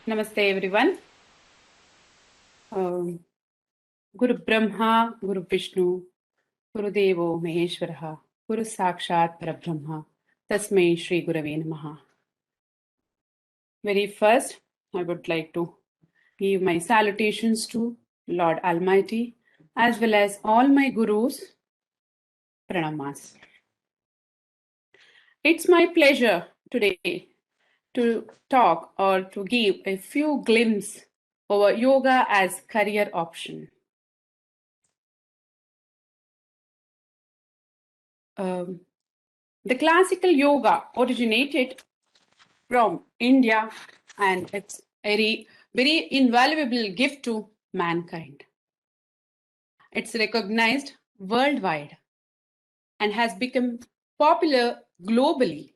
Namaste everyone. Um, Guru Brahma, Guru Vishnu, Guru Devo Maheshwaraha, Guru Sakshat Parabrahma, Tasmai Shri Gurave Namaha. Very first, I would like to give my salutations to Lord Almighty as well as all my Gurus. Pranamas. It's my pleasure today to talk or to give a few glimpses over yoga as career option. Um, the classical yoga originated from India and it's a very invaluable gift to mankind. It's recognized worldwide and has become popular globally.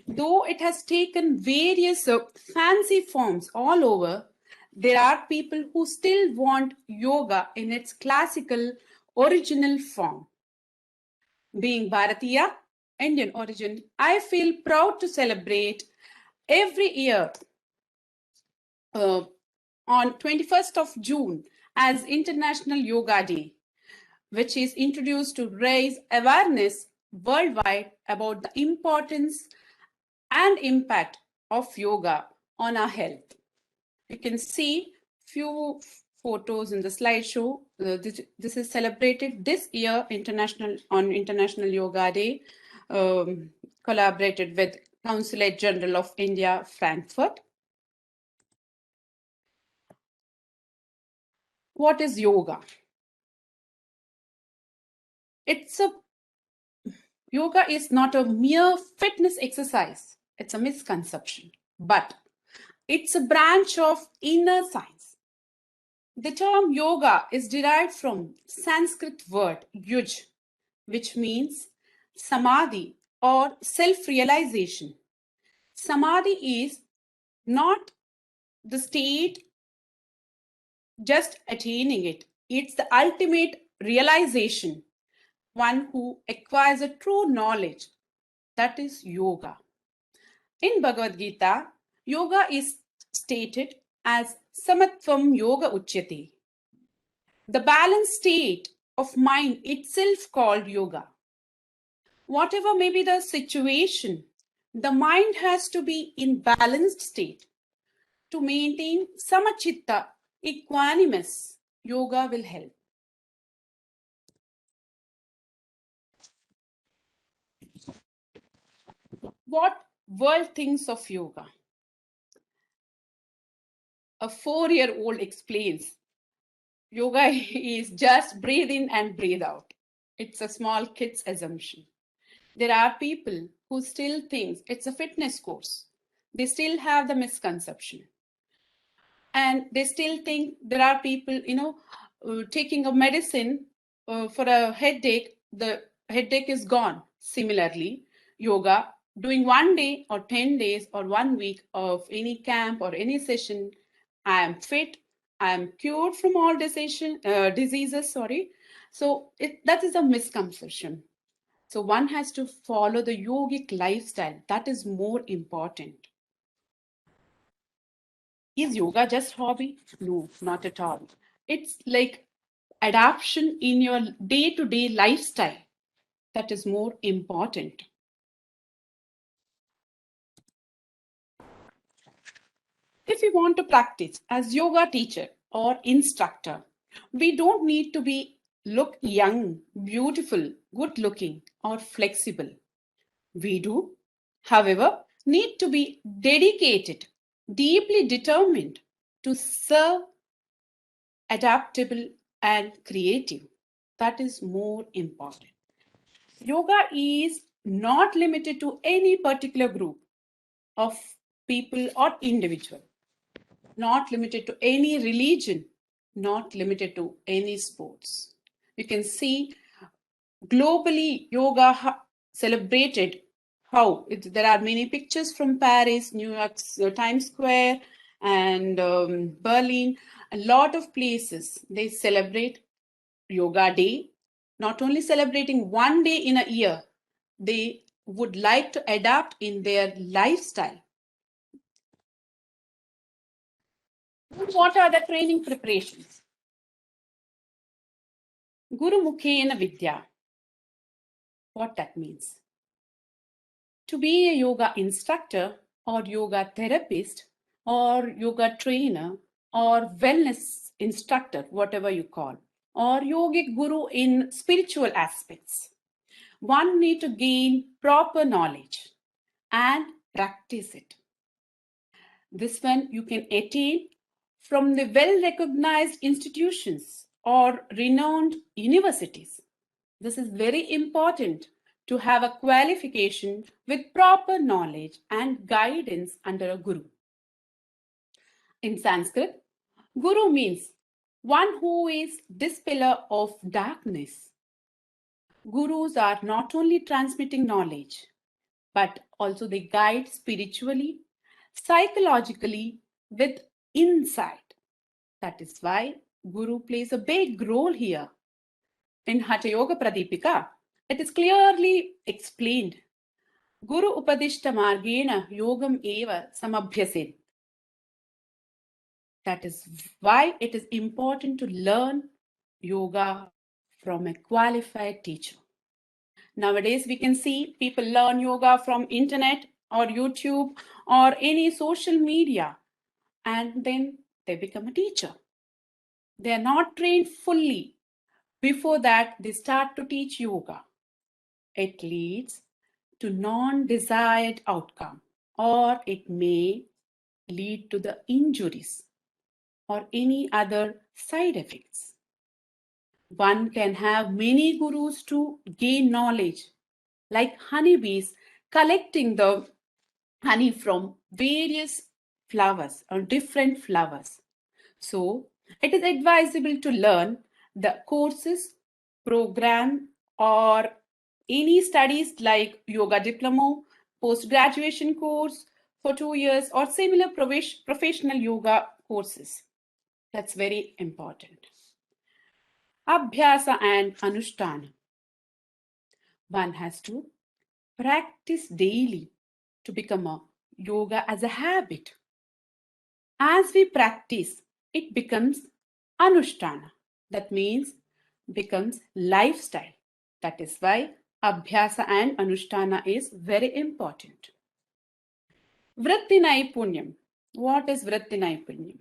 Though it has taken various fancy forms all over, there are people who still want yoga in its classical original form. Being Bharatiya, Indian origin, I feel proud to celebrate every year on 21st of June as International Yoga Day, which is introduced to raise awareness worldwide about the importance and impact of yoga on our health. You can see few photos in the slideshow. This is celebrated this year on International Yoga Day, collaborated with Consulate General of India, Frankfurt. What is yoga? Yoga is not a mere fitness exercise. It's a misconception, but it's a branch of inner science. The term yoga is derived from Sanskrit word yuj, which means samadhi or self-realization. Samadhi is not the state just attaining it. It's the ultimate realization, one who acquires a true knowledge. That is yoga. In Bhagavad Gita, yoga is stated as samatvam yoga uchyate. The balanced state of mind itself called yoga. Whatever may be the situation, the mind has to be in balanced state. To maintain samachitta, equanimous, yoga will help. What world thinks of yoga? A 4-year-old explains, yoga is just breathe in and breathe out. It's a small kid's assumption. There are people who still think it's a fitness course. They still have the misconception. And they still think there are people, taking a medicine for a headache, the headache is gone. Similarly, yoga, doing 1 day or 10 days or 1 week of any camp or any session, I am fit, I am cured from all diseases, sorry. So that is a misconception. So one has to follow the yogic lifestyle. That is more important. Is yoga just hobby? No, not at all. It's like adaptation in your day-to-day lifestyle. That is more important. If you want to practice as yoga teacher or instructor, we don't need to be look young, beautiful, good looking or flexible. We do, however, need to be dedicated, deeply determined to serve, adaptable, and creative. That is more important. Yoga is not limited to any particular group of people or individual, not limited to any religion, not limited to any sports. You can see globally yoga celebrated there are many pictures from Paris, New York, Times Square, and Berlin. A lot of places they celebrate Yoga Day, not only celebrating 1 day in a year, they would like to adapt in their lifestyle. What are the training preparations? Guru Mukhena Vidya. What that means? To be a yoga instructor or yoga therapist or yoga trainer or wellness instructor, whatever you call, or yogic guru in spiritual aspects, one need to gain proper knowledge and practice it. This one you can attain from the well-recognized institutions or renowned universities. This is very important to have a qualification with proper knowledge and guidance under a guru. In Sanskrit, guru means one who is dispeller of darkness. Gurus are not only transmitting knowledge, but also they guide spiritually, psychologically, with insight. That is why Guru plays a big role here. In Hatha Yoga Pradipika, it is clearly explained. Guru Upadishta Margena Yogam Eva Samabhyasin. That is why it is important to learn yoga from a qualified teacher. Nowadays, we can see people learn yoga from internet or YouTube or any social media, and then they become a teacher. They are not trained fully. Before that, they start to teach yoga. It leads to non-desired outcome, or it may lead to the injuries or any other side effects. One can have many gurus to gain knowledge, like honeybees collecting the honey from various flowers or different flowers. So it is advisable to learn the courses, program, or any studies like yoga diploma, post-graduation course for 2 years, or similar professional yoga courses. That's very important. Abhyasa and Anushtana. One has to practice daily to become a yoga as a habit. As we practice, it becomes Anushtana. That means becomes lifestyle. That is why Abhyasa and Anushtana is very important. Vritti Naipunyam. What is Vritti Naipunyam?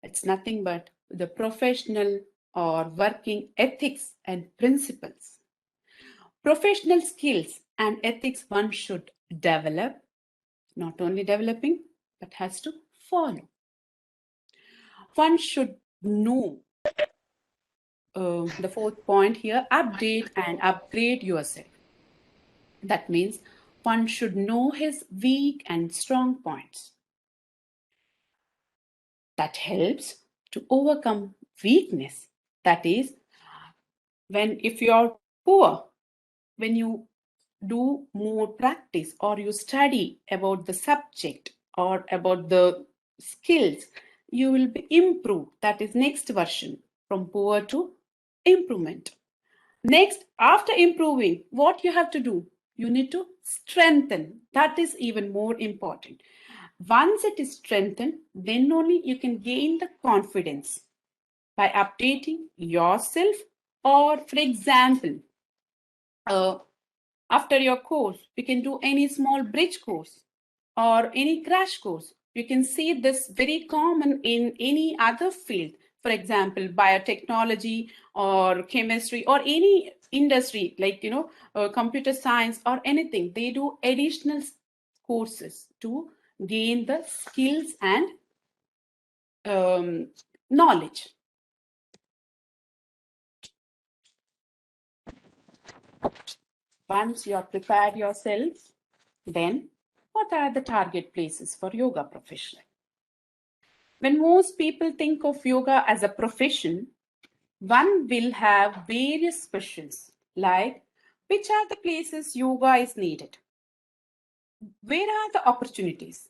It's nothing but the professional or working ethics and principles. Professional skills and ethics one should develop, not only developing, but has to follow. One should know the fourth point here, update and upgrade yourself. That means one should know his weak and strong points. That helps to overcome weakness. That is, if you are poor, when you do more practice or you study about the subject or about the skills, you will be improved. That is next version, from poor to improvement. Next, after improving, what you have to do? You need to strengthen. That is even more important. Once it is strengthened, then only you can gain the confidence by updating yourself. Or for example, after your course, you can do any small bridge course or any crash course. You can see this very common in any other field. For example, biotechnology or chemistry or any industry like, computer science or anything. They do additional courses to gain the skills and knowledge. Once you have prepared yourself, then what are the target places for yoga professional? When most people think of yoga as a profession, one will have various questions like, which are the places yoga is needed? Where are the opportunities?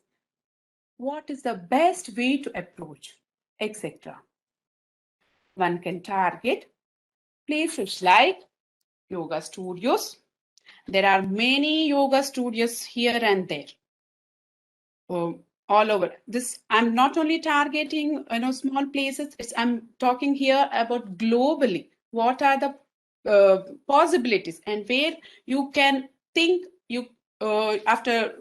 What is the best way to approach, etc. One can target places like yoga studios. There are many yoga studios here and there. all over this. I'm not only targeting small places. I'm talking here about globally. What are the possibilities, and where you can think you after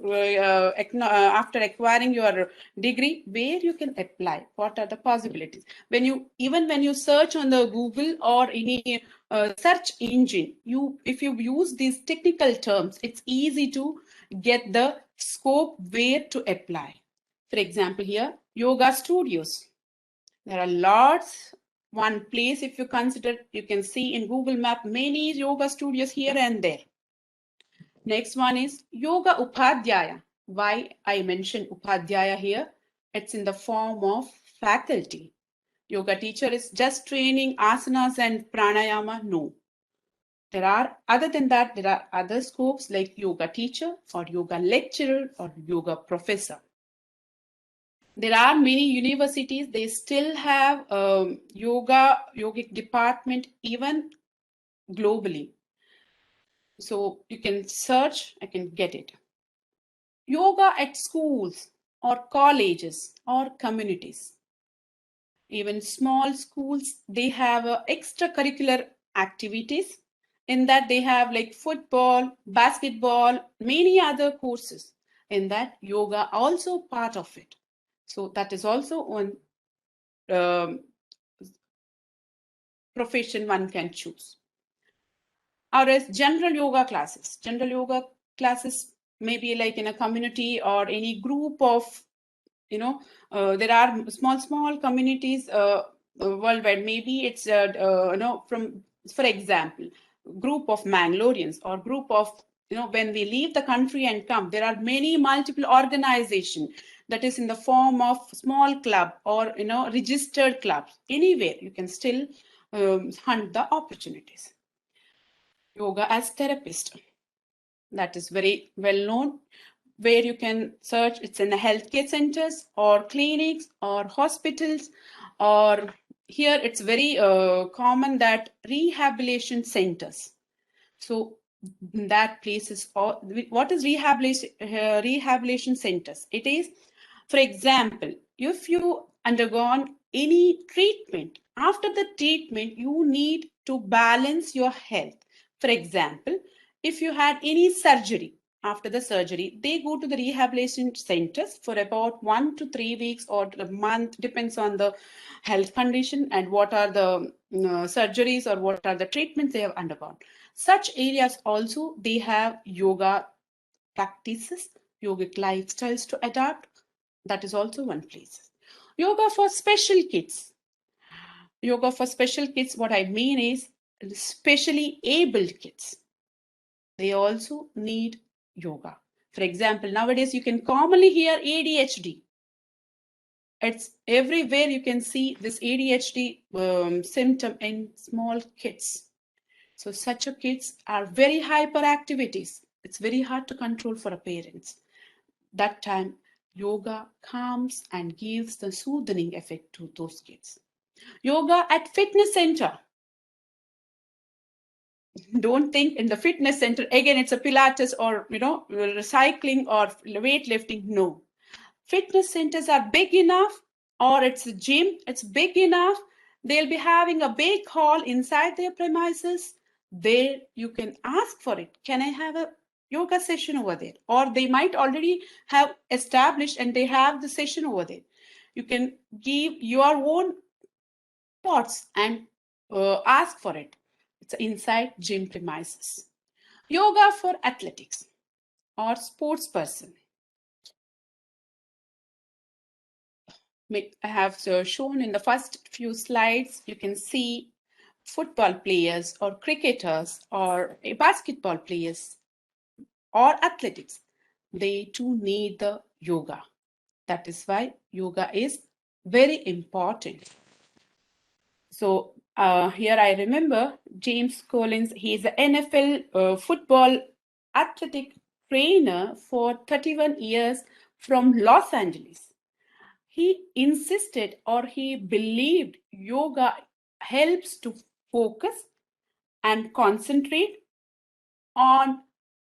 acquiring your degree, where you can apply, what are the possibilities. When you search on the Google or any search engine, if you use these technical terms, it's easy to get the scope where to apply. For example, here, yoga studios. There are lots. One place, if you consider, you can see in Google Map many yoga studios here and there. Next one is Yoga Upadhyaya. Why I mentioned Upadhyaya here? It's in the form of faculty. Yoga teacher is just training asanas and pranayama? No. Other than that, there are other scopes like yoga teacher or yoga lecturer or yoga professor. There are many universities, they still have yogic department even globally. So you can search, I can get it. Yoga at schools or colleges or communities. Even small schools, they have extracurricular activities. In that they have like football, basketball, many other courses. In that yoga also part of it. So that is also one profession one can choose. Or as general yoga classes. General yoga classes may be like in a community or any group of, there are small communities worldwide. Maybe it's, for example, group of Mangaloreans or group of, when we leave the country and come, there are many multiple organizations that is in the form of small club or, registered clubs. Anywhere you can still hunt the opportunities. Yoga as therapist. That is very well known, where you can search. It's in the healthcare centers or clinics or hospitals, or here it's very common that rehabilitation centers. So that place is what is rehabilitation centers? It is, for example, if you undergone any treatment, after the treatment you need to balance your health. For example, if you had any surgery, after the surgery, they go to the rehabilitation centers for about 1 to 3 weeks or a month, depends on the health condition and what are the surgeries or what are the treatments they have undergone. Such areas also, they have yoga practices, yogic lifestyles to adapt. That is also one place. Yoga for special kids. Yoga for special kids, what I mean is specially abled kids. They also need yoga. For example, nowadays you can commonly hear ADHD. It's everywhere you can see this ADHD symptom in small kids. So such a kids are very hyperactivities. It's very hard to control for a parents. That time yoga calms and gives the soothing effect to those kids. Yoga at fitness center. Don't think in the fitness center again it's a Pilates or recycling or weightlifting. No, fitness centers are big enough, or it's a gym, it's big enough. They'll be having a big hall inside their premises. There you can ask for it. Can I have a yoga session over there? Or they might already have established and they have the session over there. You can give your own thoughts and ask for it. It's inside gym premises. Yoga for athletics or sports person. I have shown in the first few slides, you can see football players or cricketers or basketball players or athletics. They too need the yoga. That is why yoga is very important. So here I remember James Collins. He is an NFL football athletic trainer for 31 years from Los Angeles. He insisted, or he believed, yoga helps to focus and concentrate on,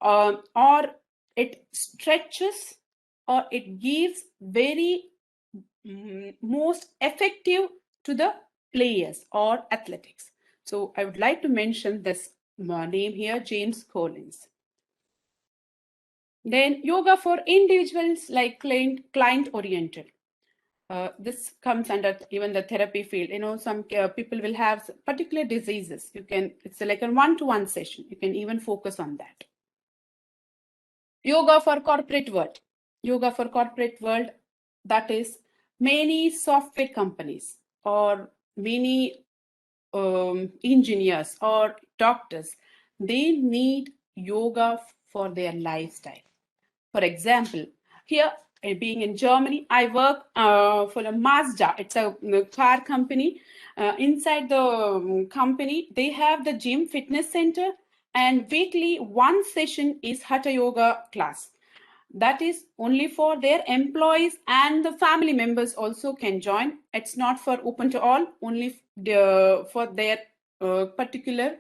or it stretches or it gives very most effective to the players or athletics. So I would like to mention this name here, James Collins. Then yoga for individuals, like client oriented. This comes under even the therapy field. Some people will have particular diseases. It's like a one-to-one session. You can even focus on that. Yoga for corporate world. Yoga for corporate world, that is many software companies or many engineers or doctors, they need yoga for their lifestyle. For example, here being in Germany, I work for a Mazda. It's a car company. Inside the company, they have the gym fitness center, and weekly one session is Hatha Yoga class. That is only for their employees, and the family members also can join. It's not for open to all, only for their particular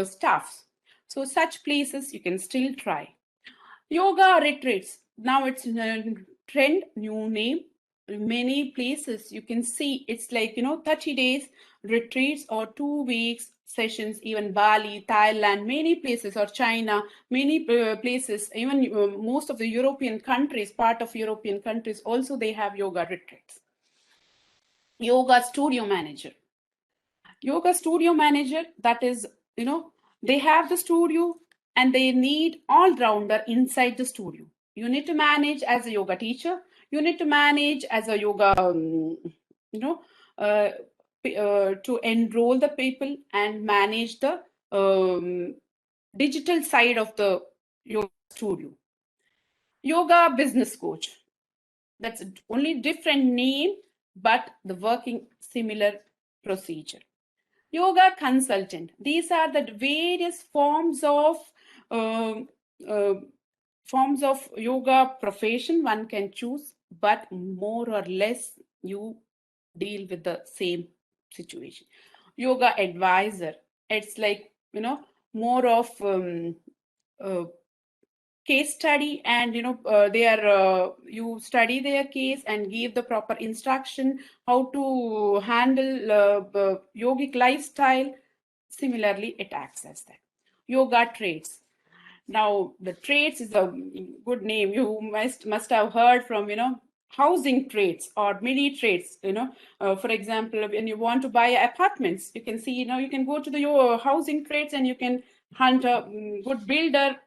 staffs. So such places you can still try. Yoga retreats. Now it's a trend, new name. Many places you can see it's like 30 days retreats or 2 weeks sessions. Even Bali, Thailand, many places, or China, many places. Even most of the European countries, part of European countries, also they have yoga retreats. Yoga studio manager. Yoga studio manager, that is, they have the studio and they need all-rounder inside the studio. You need to manage as a yoga teacher. You need to manage as a yoga, to enroll the people and manage the digital side of the yoga studio. Yoga business coach. That's only different name, but the working similar procedure. Yoga consultant. These are the various forms of yoga profession one can choose, but more or less you deal with the same situation. Yoga advisor. It's like more of case study, and you study their case and give the proper instruction how to handle yogic lifestyle. Similarly, it acts as that. Yoga trades. Now the trades is a good name. You must have heard from housing trades or mini trades. For example, when you want to buy apartments, you can see you can go to your housing trades and you can hunt a good builder,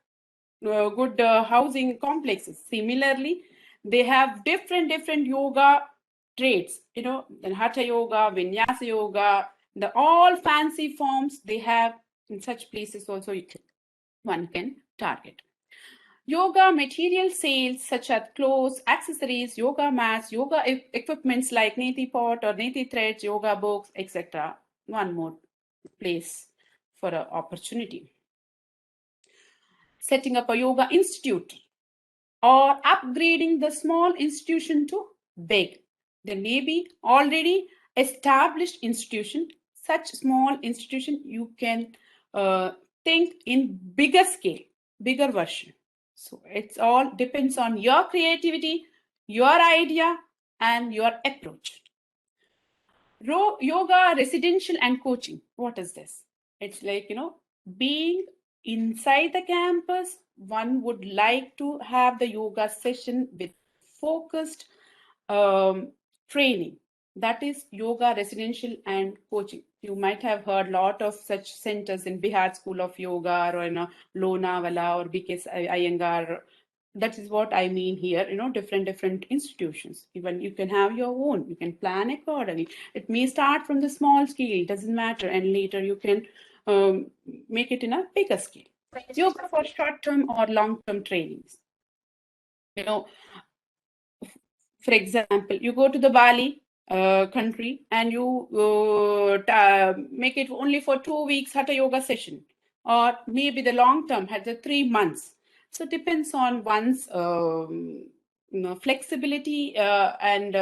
good housing complexes. Similarly, they have different yoga trades, the hatha yoga, vinyasa yoga, the all fancy forms they have. In such places also one can target. Yoga material sales such as clothes, accessories, yoga mats, yoga equipments like neti pot or neti threads, yoga books, etc. One more place for an opportunity. Setting up a yoga institute or upgrading the small institution to big. There may be already established institution. Such small institution you can think in bigger scale, bigger version. So it's all depends on your creativity, your idea, and your approach. Yoga residential and coaching. What is this? It's like, being inside the campus, one would like to have the yoga session with focused training. That is yoga residential and coaching. You might have heard a lot of such centers in Bihar School of Yoga or in Lonavala or BK Iyengar. That is what I mean here, different institutions. Even you can have your own, you can plan accordingly. It may start from the small scale, doesn't matter, and later you can make it in a bigger scale. Yoga for short-term or long-term trainings. For example, you go to the Bali country and you make it only for 2 weeks hatha yoga session, or maybe the long term had the 3 months. So it depends on one's flexibility and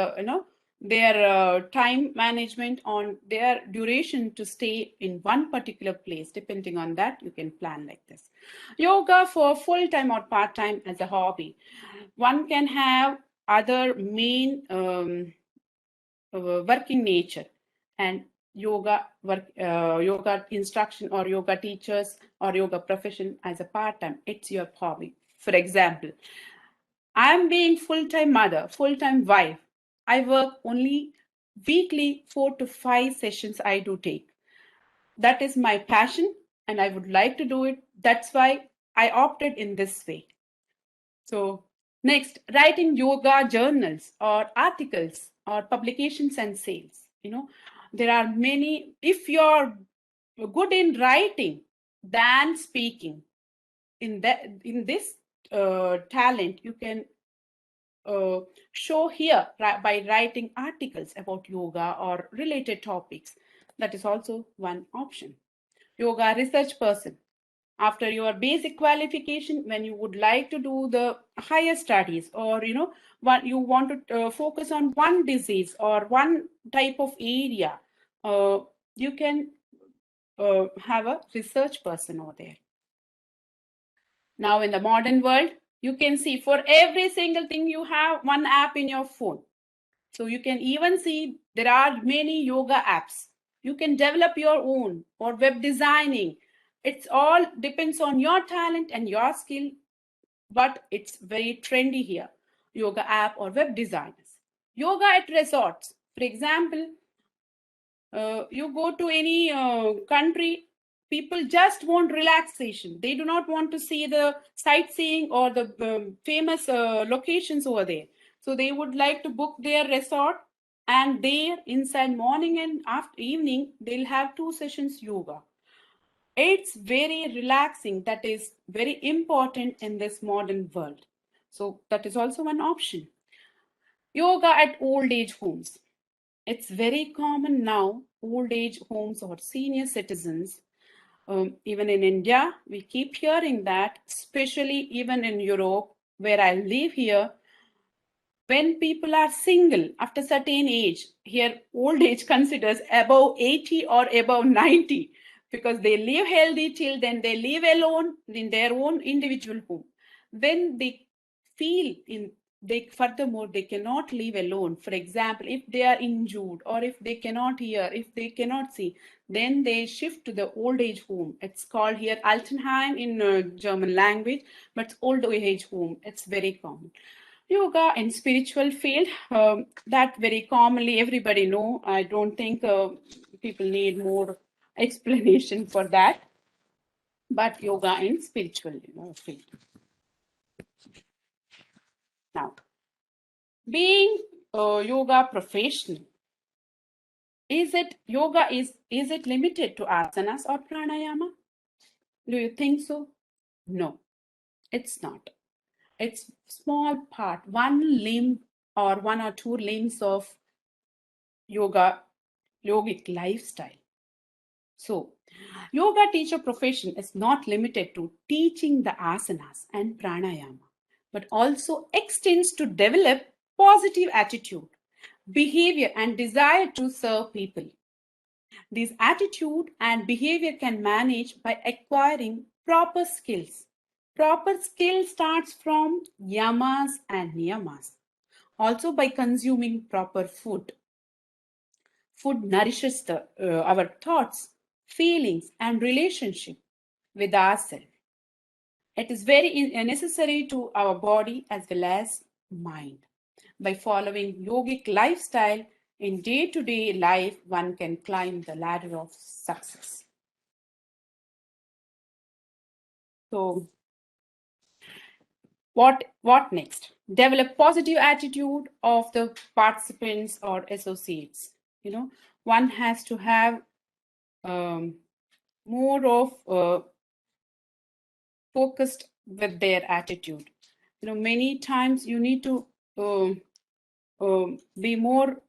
their time management, on their duration to stay in one particular place. Depending on that, you can plan like this. Yoga for full-time or part-time as a hobby. One can have other main working nature, and yoga instruction or yoga teachers or yoga profession as a part-time. It's your hobby. For example, I'm being full-time mother, full-time wife. I work only weekly 4 to 5 sessions I do take. That is my passion and I would like to do it. That's why I opted in this way. So next, writing yoga journals or articles or publications and sales. There are many. If you're good in writing than speaking, in this talent, you can uh, show here by writing articles about yoga or related topics. That is also one option. Yoga research person. After your basic qualification, when you would like to do the higher studies, or what you want to focus on one disease or one type of area, you can have a research person over there. Now in the modern world, you can see for every single thing you have one app in your phone. So you can even see there are many yoga apps. You can develop your own, or web designing. It's all depends on your talent and your skill, but it's very trendy here. Yoga app or web designers. Yoga at resorts. For example, you go to any country, people just want relaxation. They do not want to see the sightseeing or the famous locations over there. So they would like to book their resort, and there inside morning and after evening, they'll have 2 sessions yoga. It's very relaxing. That is very important in this modern world. So that is also one option. Yoga at old age homes. It's very common now, old age homes or senior citizens. Even in India, we keep hearing that, especially even in Europe, where I live here, when people are single after certain age, here old age considers above 80 or above 90, because they live healthy till then, they live alone in their own individual home. When they feel in they furthermore they cannot live alone. For example, if they are injured, or if they cannot hear, if they cannot see, then they shift to the old age home. It's called here Altenheim in German language, but old age home. It's very common. Yoga in spiritual field, that very commonly everybody know. I don't think people need more explanation for that. But yoga in spiritual field. Now, being a yoga professional, is it limited to asanas or pranayama? Do you think so? No, it's not. It's small part, one limb or one or two limbs of yoga, yogic lifestyle. So, yoga teacher profession is not limited to teaching the asanas and pranayama, but also extends to develop positive attitude, behavior, and desire to serve people. This attitude and behavior can manage by acquiring proper skills. Proper skill starts from yamas and niyamas. Also by consuming proper food. Food nourishes our thoughts, feelings, and relationship with ourselves. It is very necessary to our body as well as mind. By following yogic lifestyle in day-to-day life, one can climb the ladder of success. So what next? Develop positive attitude of the participants or associates. One has to have more of focused with their attitude. Many times you need to be more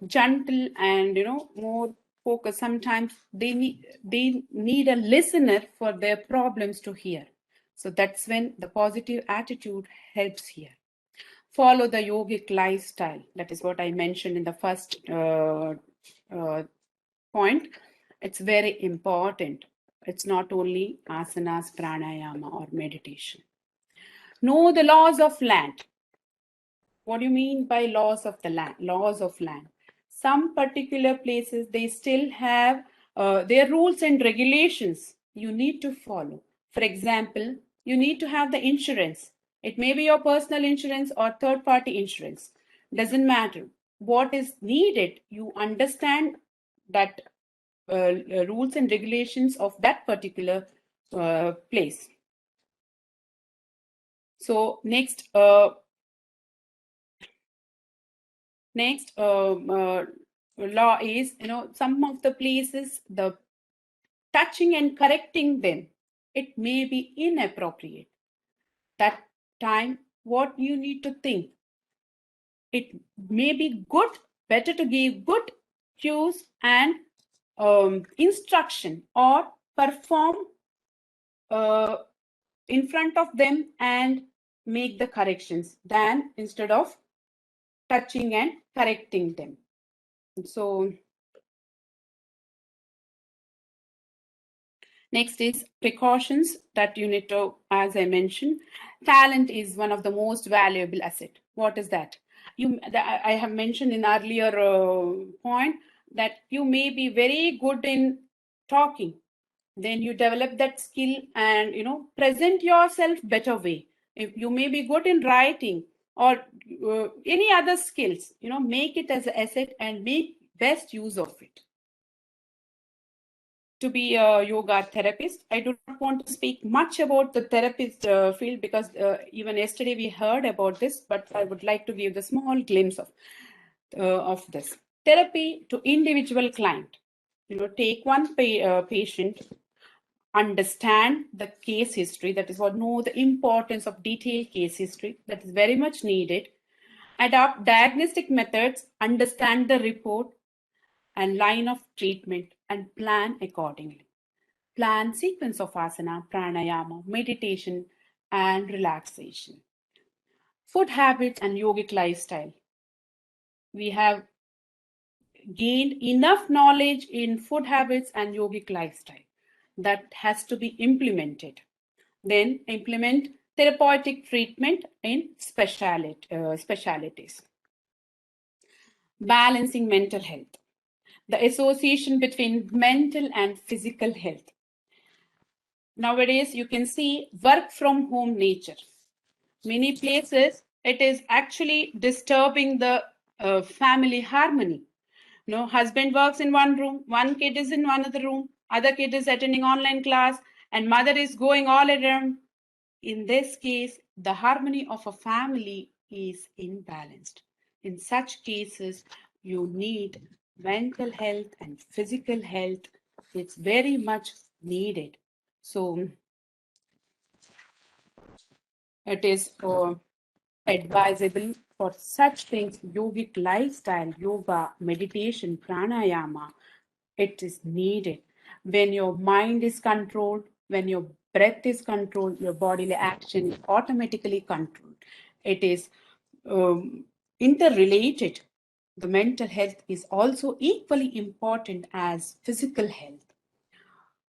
gentle and more focused. Sometimes they need a listener for their problems to hear. So that's when the positive attitude helps here. Follow the yogic lifestyle. That is what I mentioned in the first point. It's very important. It's not only asanas, pranayama, or meditation. Know the laws of land. What do you mean by laws of the land? Laws of land. Some particular places, they still have their rules and regulations you need to follow. For example, you need to have the insurance. It may be your personal insurance or third party insurance. Doesn't matter. What is needed, you understand that rules and regulations of that particular place. So next, law is, some of the places, the touching and correcting them, it may be inappropriate. That time, what you need to think, it may be good, better to give good cues and instruction, or perform in front of them and make the corrections, than instead of touching and correcting them. So next is precautions that you need to, as I mentioned, talent is one of the most valuable asset. What is that? I have mentioned in earlier point that you may be very good in talking, then you develop that skill and present yourself better way. If you may be good in writing or any other skills, make it as an asset and make best use of it. To be a yoga therapist, I do not want to speak much about the therapist field, because even yesterday we heard about this, but I would like to give the small glimpse of this. Therapy to individual client. Take one patient, understand the case history. That is what, know the importance of detailed case history. That is very much needed. Adopt diagnostic methods, understand the report and line of treatment, and plan accordingly. Plan sequence of asana, pranayama, meditation, and relaxation. Food habits and yogic lifestyle. We have gained enough knowledge in food habits and yogic lifestyle that has to be implemented. Then implement therapeutic treatment in specialities. Balancing mental health. The association between mental and physical health. Nowadays, you can see work from home nature. Many places, it is actually disturbing the family harmony. Husband works in one room, one kid is in another room, other kid is attending online class, and mother is going all around. In this case, the harmony of a family is imbalanced. In such cases, you need mental health and physical health. It's very much needed. So it is advisable for such things, yogic lifestyle, yoga, meditation, pranayama, it is needed. When your mind is controlled, when your breath is controlled, your bodily action is automatically controlled. It is interrelated. The mental health is also equally important as physical health.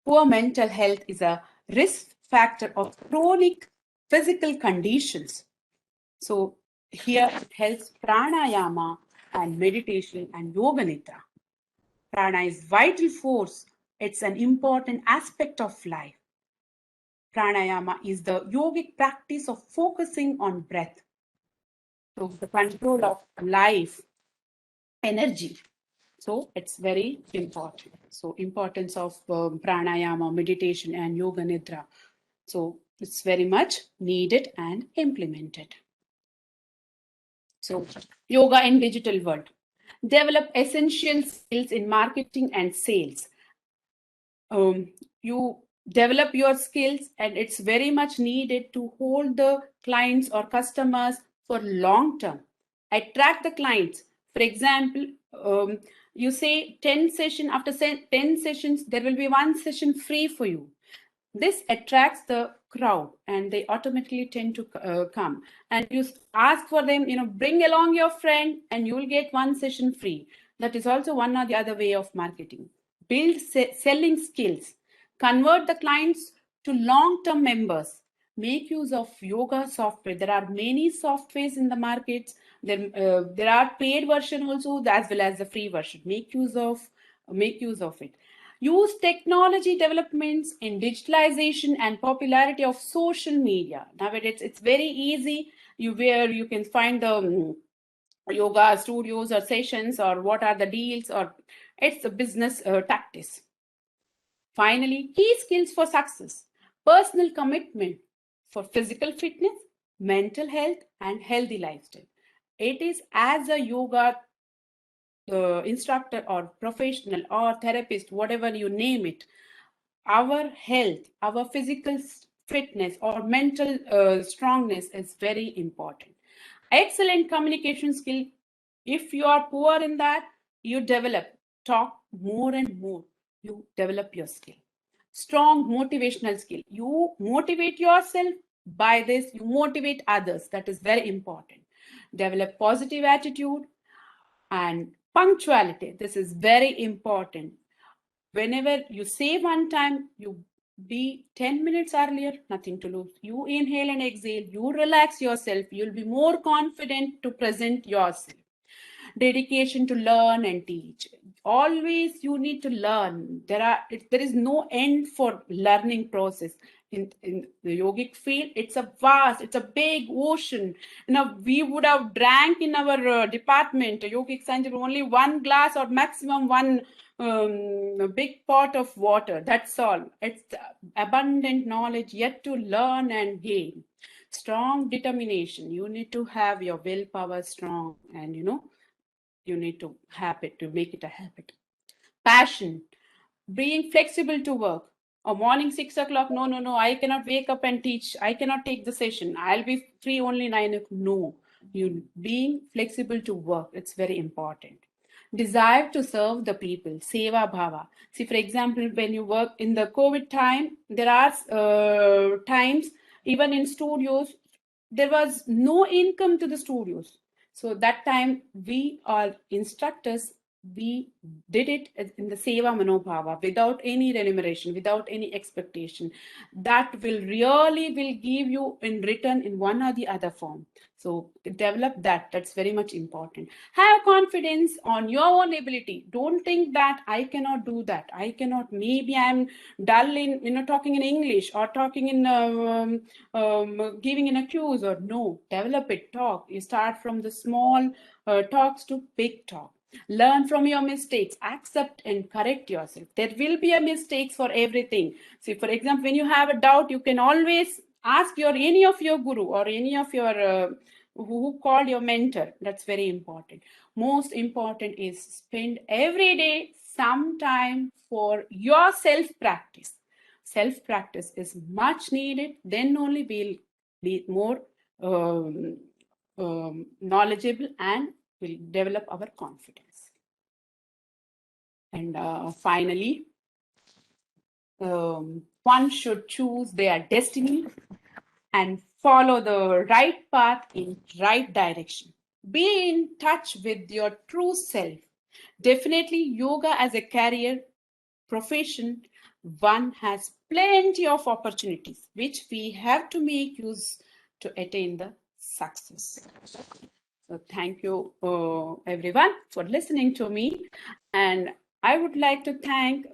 Poor mental health is a risk factor of chronic physical conditions. So here it helps pranayama and meditation and yoga nidra. Prana is vital force. It's an important aspect of life. Pranayama is the yogic practice of focusing on breath. So the control of life, energy. So it's very important. So importance of pranayama, meditation and yoga nidra. So it's very much needed and implemented. So yoga in digital world. Develop essential skills in marketing and sales. You develop your skills, and it's very much needed to hold the clients or customers for long term. Attract the clients. For example, you say 10 session, after 10 sessions, there will be one session free for you. This attracts the crowd and they automatically tend to come. And you ask for them, bring along your friend and you will get one session free. That is also one or the other way of marketing. Build selling skills. Convert the clients to long-term members. Make use of yoga software. There are many softwares in the markets, There are paid version also as well as the free version. Make use of it. Use technology developments in digitalization and popularity of social media. Nowadays, it's very easy. Where you can find the yoga studios or sessions, or what are the deals, or it's a business tactics. Finally, key skills for success: personal commitment for physical fitness, mental health, and healthy lifestyle. It is as a yoga instructor or professional or therapist, whatever you name it, our health, our physical fitness or mental strongness is very important. Excellent communication skill. If you are poor in that, you develop, talk more and more, you develop your skill. Strong motivational skill. You motivate yourself, by this you motivate others. That is very important. Develop positive attitude and punctuality. This is very important. Whenever you say one time, you be 10 minutes earlier, nothing to lose. You inhale and exhale, you relax yourself, you'll be more confident to present yourself. Dedication to learn and teach. Always you need to learn. There is no end for learning process. In the yogic field, it's a vast, it's a big ocean. We would have drank in our department, yogic science, only one glass or maximum one big pot of water. That's all. It's abundant knowledge yet to learn and gain. Strong determination. You need to have your willpower strong, and you need to make it a habit. Passion, being flexible to work. A morning 6 o'clock, no, I cannot wake up and teach. I cannot take the session. I'll be free only 9 o'clock. No, you being flexible to work. It's very important. Desire to serve the people, seva bhava. See, for example, when you work in the COVID time, there are times even in studios, there was no income to the studios. So that time we are instructors, we did it in the seva manobhava, without any remuneration, without any expectation. That will give you in return in one or the other form. So develop that. That's very much important. Have confidence on your own ability. Don't think that I cannot do that. I cannot. Maybe I'm dull in talking in English or talking in giving in a cues, or no. Develop it. Talk. You start from the small talks to big talk. Learn from your mistakes, accept and correct yourself. There will be a mistakes for everything. See, for example, when you have a doubt, you can always ask any of your guru or any of your who called your mentor. That's very important. Most important is spend every day some time for your self-practice. Self-practice is much needed. Then only we'll be more knowledgeable and will develop our confidence. And finally, one should choose their destiny and follow the right path in right direction. Be in touch with your true self. Definitely, yoga as a career profession, one has plenty of opportunities which we have to make use to attain the success. So thank you everyone for listening to me, and I would like to thank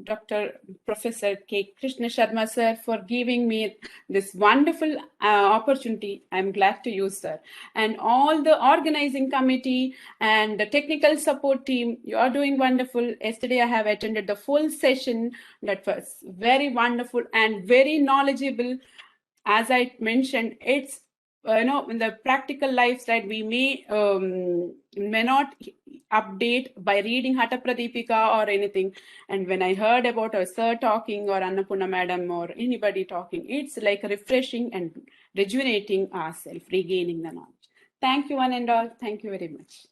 Dr. Professor K. Krishna Sharma sir for giving me this wonderful opportunity. I'm glad to use, sir. And all the organizing committee and the technical support team, you are doing wonderful. Yesterday I have attended the full session. That was very wonderful and very knowledgeable. As I mentioned, it's in the practical lifestyle, we may not update by reading Hatha Pradipika or anything. And when I heard about a sir talking or Annapurna madam or anybody talking, it's like refreshing and rejuvenating ourselves, regaining the knowledge. Thank you one and all. Thank you very much.